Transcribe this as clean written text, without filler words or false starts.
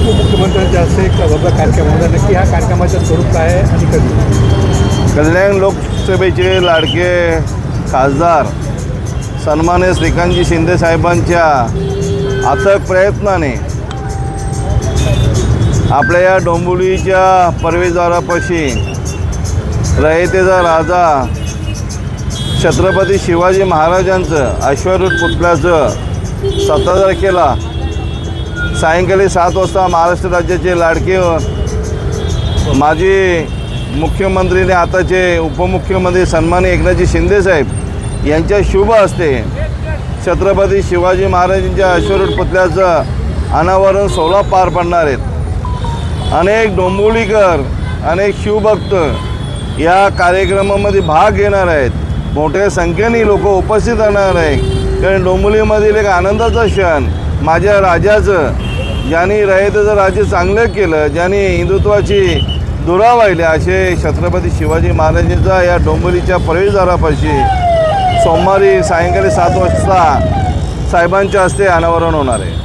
मुख्यमंत्र्यांच्या हस्ते एक कार्यक्रम होता, नक्की ह्या कार्यक्रमाचं स्वरूप काय आहे आणि कधी? कल्याण लोकसभेचे लाडके खासदार सन्माननीय श्रीकांतजी शिंदे साहेबांच्या अथक प्रयत्नाने आपल्या या डोंबिवलीच्या प्रवेशद्वारापाशी रयतेचा राजा छत्रपती शिवाजी महाराजांचं अश्वारूढ पुतळ्याचं 17 तारखेला सायंकाळी 7 वाजता महाराष्ट्र राज्याचे लाडके माजी मुख्यमंत्री आणि आताचे उपमुख्यमंत्री सन्माननीय एकनाथजी शिंदे साहेब यांच्या शुभ हस्ते छत्रपती शिवाजी महाराजांच्या अश्वारूढ पुतळ्याचं अनावरण सोहळा पार पडणार आहेत। अनेक डोंबिवलीकर, अनेक शिवभक्त या कार्यक्रमामध्ये भाग घेणार आहेत। मोठ्या संख्येने लोक उपस्थित राहणार आहेत, कारण डोंबिवलीमधील एक आनंदाचा क्षण माझ्या राजाचं, ज्यांनी रयतेचं राज्य चांगलं केलं, ज्यांनी हिंदुत्वाची धुरा वाहिली, असे छत्रपती शिवाजी महाराजांचा या डोंबिवलीच्या प्रवेशद्वारापाशी सोमवारी सायंकाळी 7 वाजता साहेबांच्या हस्ते अनावरण होणार आहे।